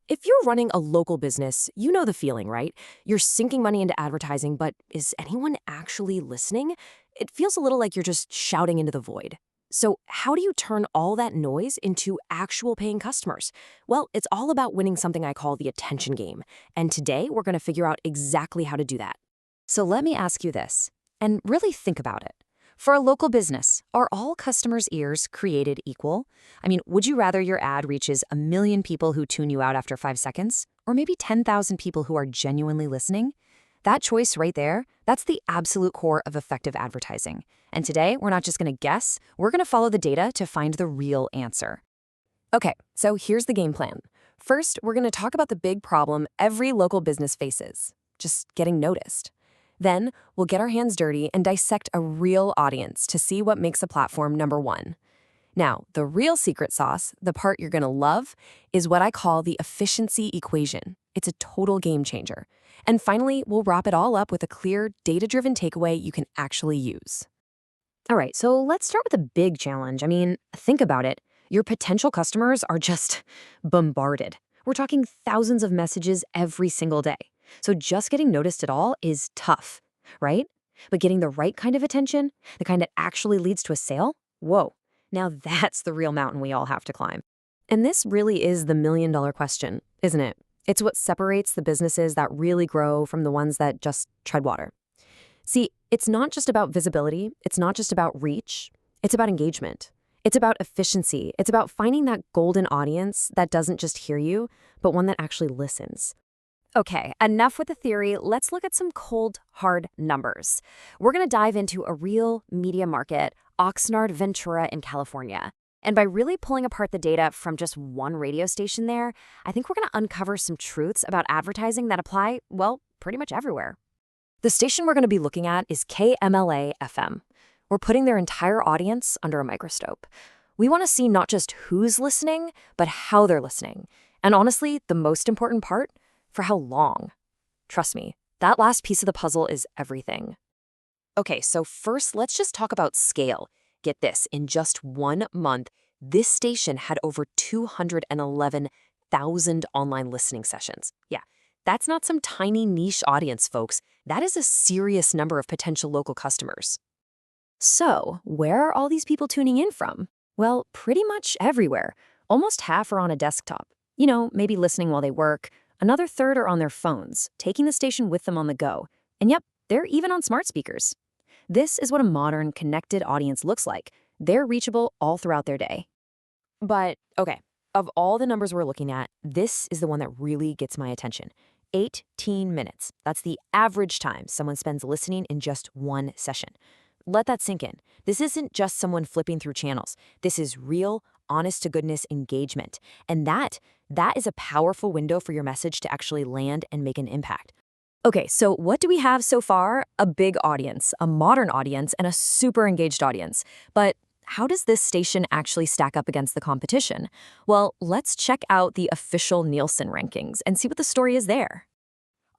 If you're running a local business, you know the feeling, right? You're sinking money into advertising, but is anyone actually listening? It feels a little like you're just shouting into the void. So, how do you turn all that noise into actual paying customers? Well, it's all about winning something I call the attention game. And today, we're going to figure out exactly how to do that. So let me ask you this, and really think about it. For a local business, are all customers' ears created equal? I mean, would you rather your ad reaches a million people who tune you out after 5 seconds? Or maybe 10,000 people who are genuinely listening? That choice right there, that's the absolute core of effective advertising. And today, we're not just going to guess, we're going to follow the data to find the real answer. Okay, so here's the game plan. First, we're going to talk about the big problem every local business faces just getting noticed. Then, we'll get our hands dirty and dissect a real audience to see what makes a platform number one. Now, the real secret sauce, the part you're going to love, is what I call the efficiency equation. It's a total game changer. And finally, we'll wrap it all up with a clear, data-driven takeaway you can actually use. All right, so let's start with a big challenge. I mean, think about it. Your potential customers are just bombarded. We're talking thousands of messages every single day. So just getting noticed at all is tough, right? But getting the right kind of attention, the kind that actually leads to a sale, whoa, now that's the real mountain we all have to climb. And this really is the million-dollar question, isn't it? It's what separates the businesses that really grow from the ones that just tread water. See, it's not just about visibility, it's not just about reach, it's about engagement. It's about efficiency. It's about finding that golden audience that doesn't just hear you, but one that actually listens. Okay, enough with the theory. Let's look at some cold, hard numbers. We're going to dive into a real media market, Oxnard, Ventura in California. And by really pulling apart the data from just one radio station there, I think we're going to uncover some truths about advertising that apply, well, pretty much everywhere. The station we're going to be looking at is KMLA FM. We're putting their entire audience under a microscope. We want to see not just who's listening, but how they're listening. And honestly, the most important part, for how long. Trust me, that last piece of the puzzle is everything. Okay, so first, let's just talk about scale. Get this, in just 1 month, this station had over 211,000 online listening sessions. Yeah, that's not some tiny niche audience, folks. That is a serious number of potential local customers. So, where are all these people tuning in from? Well, pretty much everywhere. Almost half are on a desktop. You know, maybe listening while they work. Another third are on their phones, taking the station with them on the go. And yep, they're even on smart speakers. This is what a modern, connected audience looks like. They're reachable all throughout their day. But, okay, of all the numbers we're looking at, this is the one that really gets my attention. 18 minutes. That's the average time someone spends listening in just one session. Let that sink in. This isn't just someone flipping through channels. This is real, honest-to-goodness engagement. And that is a powerful window for your message to actually land and make an impact. Okay, so what do we have so far? A big audience, a modern audience, and a super engaged audience. But how does this station actually stack up against the competition? Well, let's check out the official Nielsen rankings and see what the story is there.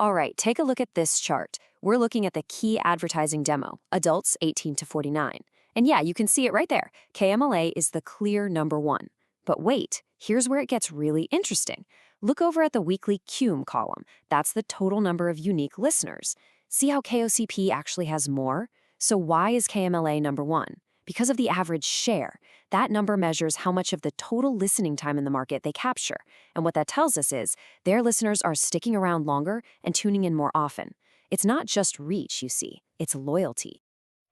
All right, take a look at this chart. We're looking at the key advertising demo, adults 18 to 49. And yeah, you can see it right there. KMLA is the clear number one. But wait, here's where it gets really interesting. Look over at the weekly CUM column. That's the total number of unique listeners. See how KOCP actually has more? So why is KMLA number one? Because of the average share. That number measures how much of the total listening time in the market they capture. And what that tells us is their listeners are sticking around longer and tuning in more often. It's not just reach, you see. It's loyalty.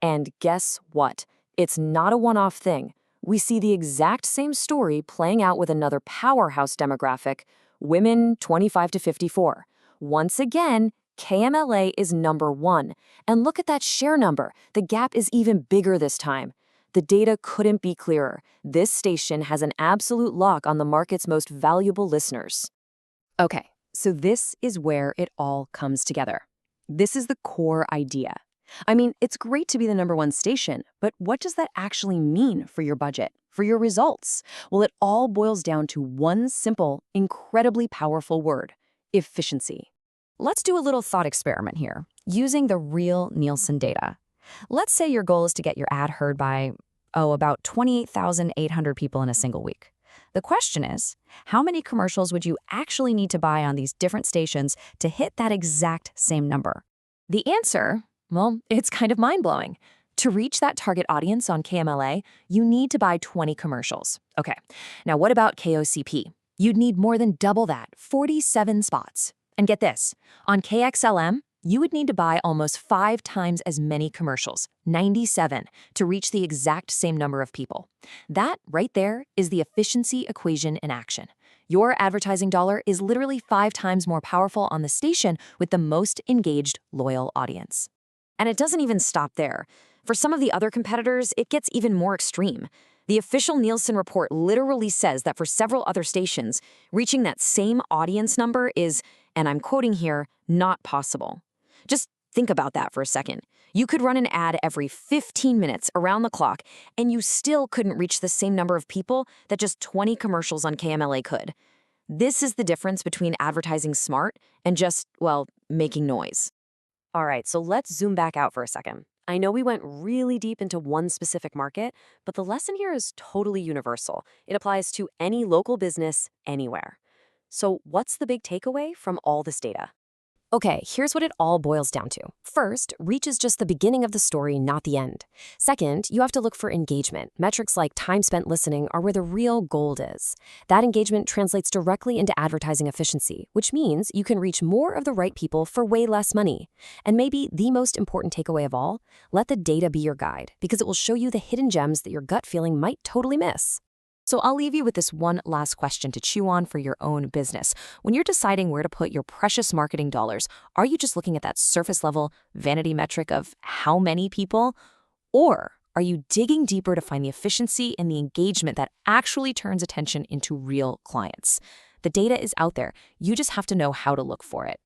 And guess what? It's not a one-off thing. We see the exact same story playing out with another powerhouse demographic, women 25 to 54. Once again, KMLA is number one. And look at that share number. The gap is even bigger this time. The data couldn't be clearer. This station has an absolute lock on the market's most valuable listeners. Okay, so this is where it all comes together. This is the core idea. I mean, it's great to be the number one station, but what does that actually mean for your budget, for your results? Well, it all boils down to one simple, incredibly powerful word: efficiency. Let's do a little thought experiment here, using the real Nielsen data. Let's say your goal is to get your ad heard by, about 28,800 people in a single week. The question is, how many commercials would you actually need to buy on these different stations to hit that exact same number? The answer, well, it's kind of mind-blowing. To reach that target audience on KMLA, you need to buy 20 commercials. Okay, now what about KOCP? You'd need more than double that, 47 spots. And get this, on KXLM, you would need to buy almost 5 times as many commercials, 97, to reach the exact same number of people. That right there is the efficiency equation in action. Your advertising dollar is literally 5 times more powerful on the station with the most engaged, loyal audience. And it doesn't even stop there. For some of the other competitors, it gets even more extreme. The official Nielsen report literally says that for several other stations, reaching that same audience number is, and I'm quoting here, not possible. Just think about that for a second. You could run an ad every 15 minutes around the clock, and you still couldn't reach the same number of people that just 20 commercials on KMLA could. This is the difference between advertising smart and just, well, making noise. All right, so let's zoom back out for a second. I know we went really deep into one specific market, but the lesson here is totally universal. It applies to any local business anywhere. So what's the big takeaway from all this data? Okay, here's what it all boils down to. First, reach is just the beginning of the story, not the end. Second, you have to look for engagement. Metrics like time spent listening are where the real gold is. That engagement translates directly into advertising efficiency, which means you can reach more of the right people for way less money. And maybe the most important takeaway of all, let the data be your guide, because it will show you the hidden gems that your gut feeling might totally miss. So I'll leave you with this one last question to chew on for your own business. When you're deciding where to put your precious marketing dollars, are you just looking at that surface level vanity metric of how many people? Or are you digging deeper to find the efficiency and the engagement that actually turns attention into real clients? The data is out there. You just have to know how to look for it.